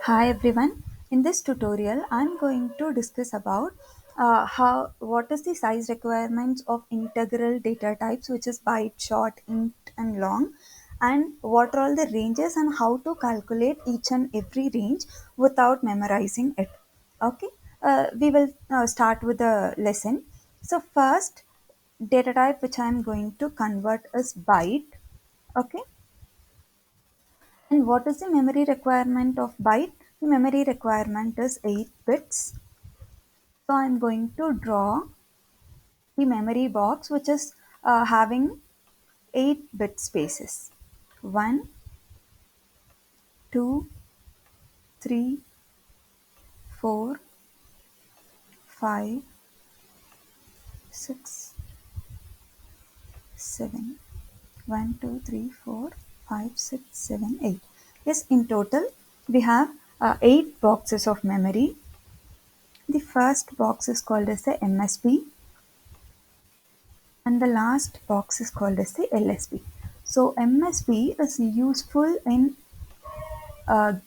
Hi everyone. In this tutorial, I'm going to discuss about what is the size requirements of integral data types, which is byte, short, int, and long, and what are all the ranges and how to calculate each and every range without memorizing it. Okay, we will start with the lesson. So first, data type which I'm going to convert is byte. Okay, and what is the memory requirement of byte? The memory requirement is 8 bits. So I'm going to draw the memory box which is having 8 bit spaces. 1, 2, 3, 4, 5, 6, 7. 1, 2, 3, 4, 5, 6, 7, 8. Yes, in total we have 8 boxes of memory. The first box is called as the MSB, and the last box is called as the LSB. So MSB is useful in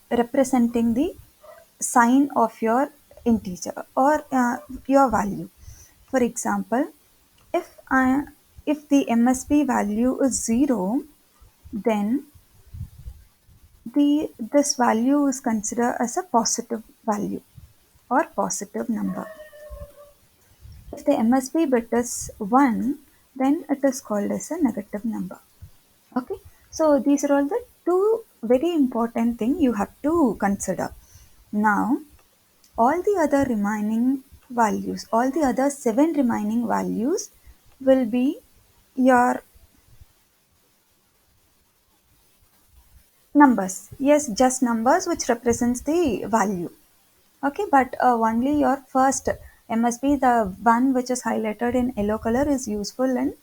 representing the sign of your integer or your value. For example, if I if the MSB value is 0, then the this value is considered as a positive value or positive number. If the MSB bit is 1, then it is called as a negative number. Okay, so these are all the two very important thing you have to consider. Now, all the other remaining values, all the other 7 remaining values will be your numbers. Yes, just numbers which represents the value. Okay, but only your first MSB, the one which is highlighted in yellow color, is useful in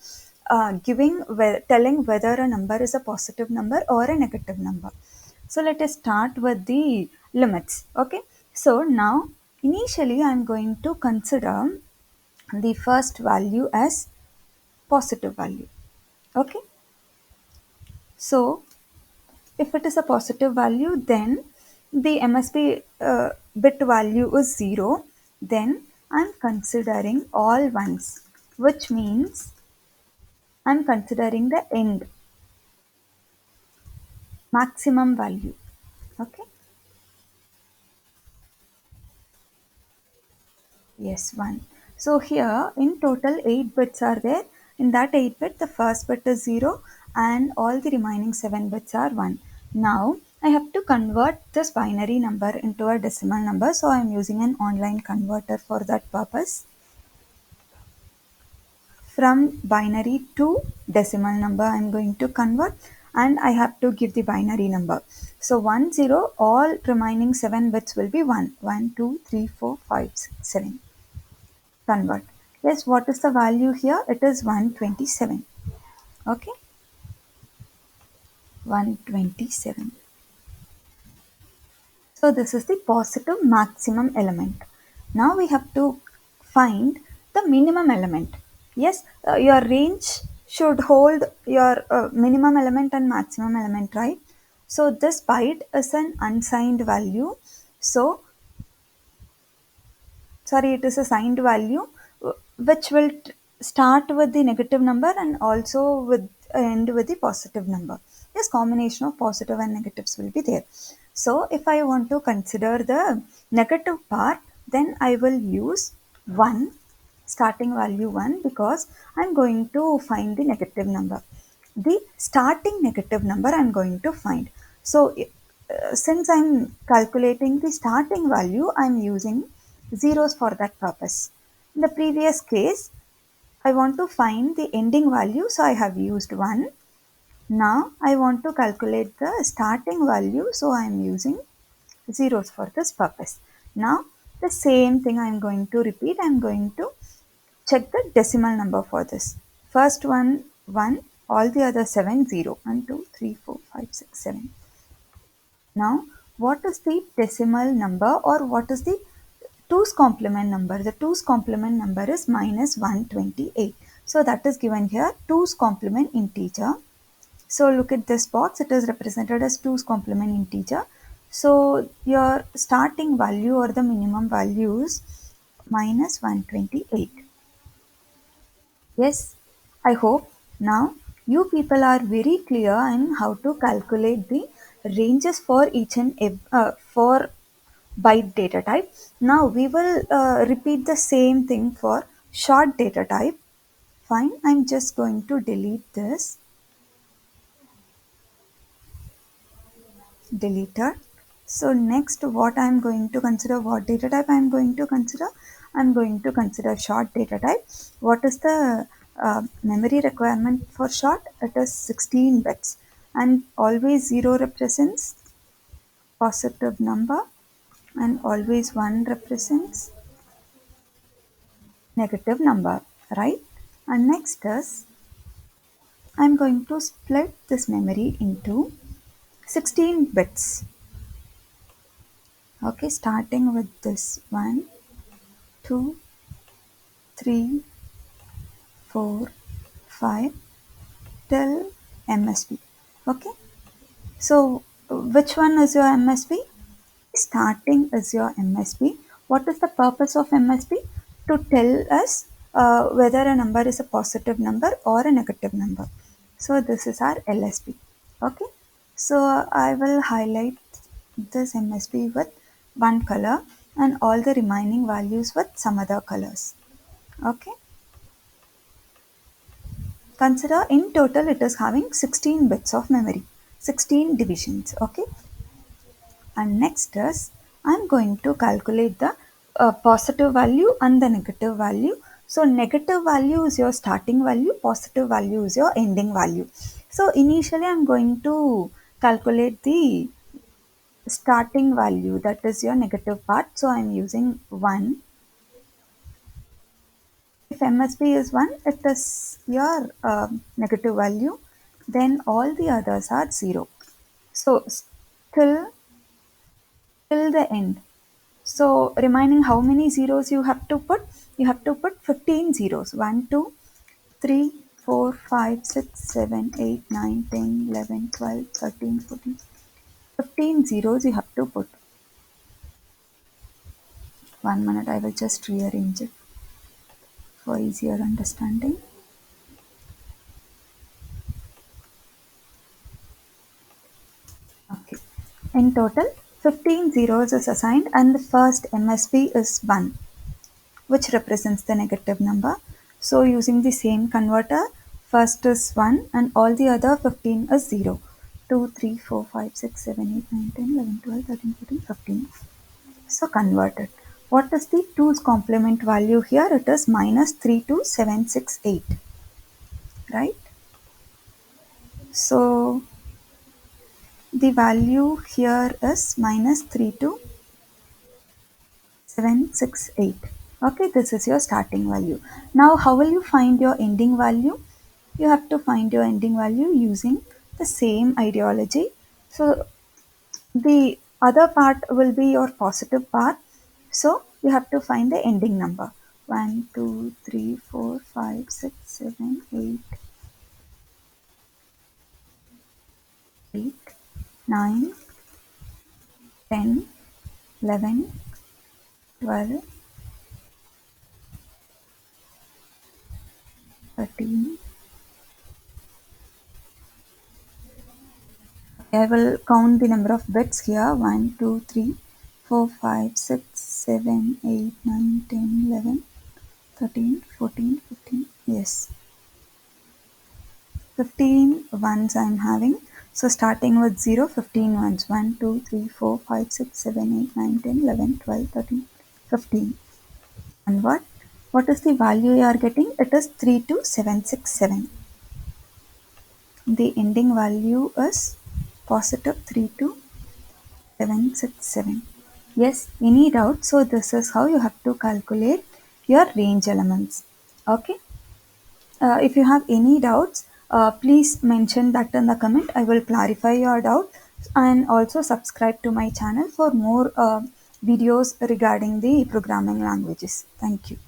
telling whether a number is a positive number or a negative number. So let us start with the limits. Okay, so now initially I am going to consider the first value as positive value. Okay, so if it is a positive value, then the MSB bit value is 0. Then I'm considering all ones, which means I'm considering the end maximum value. Okay, yes, 1. So here in total 8 bits are there. In that 8 bit, the first bit is 0 and all the remaining 7 bits are 1. Now I have to convert this binary number into a decimal number. So I am using an online converter for that purpose. From binary to decimal number I am going to convert, and I have to give the binary number. So 1 0, all remaining 7 bits will be 1. 1, 2, 3, 4, 5, 6, 7. Convert. Yes, what is the value here? It is 127. Okay, 127. So this is the positive maximum element. Now we have to find the minimum element. Yes, your range should hold your minimum element and maximum element, right? So this byte is an unsigned value. So sorry, it is a signed value which will start with the negative number and also with end with the positive number. This combination of positive and negatives will be there. So if I want to consider the negative part, then I will use 1, starting value 1, because I'm going to find the negative number. The starting negative number I'm going to find. So since I'm calculating the starting value, I'm using zeros for that purpose. In the previous case, I want to find the ending value, so I have used 1. Now I want to calculate the starting value, so I am using zeros for this purpose. Now the same thing I am going to repeat. I am going to check the decimal number for this. First one 1, all the other 7 0. 1, 2, 3, 4, 5, 6, 7. Now, what is the decimal number or what is the 2's complement number? The 2's complement number is minus 128. So that is given here, 2's complement integer. So look at this box, it is represented as 2's complement integer. So your starting value or the minimum value is minus 128. Yes, I hope now you people are very clear in how to calculate the ranges for each and for byte data type. Now we will repeat the same thing for short data type. Fine, I'm just going to delete this. Deleted. So next what I'm going to consider, what data type I'm going to consider? I'm going to consider short data type. What is the memory requirement for short? It is 16 bits, and always 0 represents positive number and always 1 represents negative number, right? And next is I'm going to split this memory into 16 bits. Okay, starting with this 1, 2, 3, 4, 5 till MSB. Okay, so which one is your MSB? Starting is your MSB. What is the purpose of MSB? To tell us whether a number is a positive number or a negative number. So this is our LSB. Okay, so I will highlight this MSB with one color and all the remaining values with some other colors. Okay, consider in total it is having 16 bits of memory, 16 divisions. Okay, and next is I'm going to calculate the positive value and the negative value. So negative value is your starting value, positive value is your ending value. So initially I'm going to calculate the starting value, that is your negative part. So I'm using 1. If MSB is 1, it is your negative value. Then all the others are 0. So till the end. So remaining how many zeros you have to put? You have to put 15 zeros. 1, 2, 3, 4, 5, 6, 7, 8, 9, 10, 11, 12, 13, 14. 15 zeros you have to put. 1 minute, I will just rearrange it for easier understanding. Okay. In total, 15 zeros is assigned and the first MSB is 1, which represents the negative number. So using the same converter, first is 1 and all the other 15 is 0. 2, 3, 4, 5, 6, 7, 8, 9, 10, 11, 12, 13, 14, 15. So converted. What is the 2's complement value here? It is minus 32768. Right? So the value here is minus 32768. Okay, this is your starting value. Now, how will you find your ending value? You have to find your ending value using the same ideology. So, the other part will be your positive part. So, you have to find the ending number. 1, 2, 3, 4, 5, 6, 7, 8, 8, 9, 10, 11, 12, 13. I will count the number of bits here. 1, 2, 3, 4, 5, 6, 7, 8, 9, 10, 11, 13, 14, 15. Yes, 15 ones I'm having. So starting with 0, 15 ones. 1, 2, 3, 4, 5, 6, 7, 8, 9, 10, 11, 12, 13, 15. And what is the value you are getting? It is 32767. The ending value is positive 32767. Yes, any doubt? So this is how you have to calculate your range elements. Okay. If you have any doubts, please mention that in the comment. I will clarify your doubt, and also subscribe to my channel for more videos regarding the programming languages. Thank you.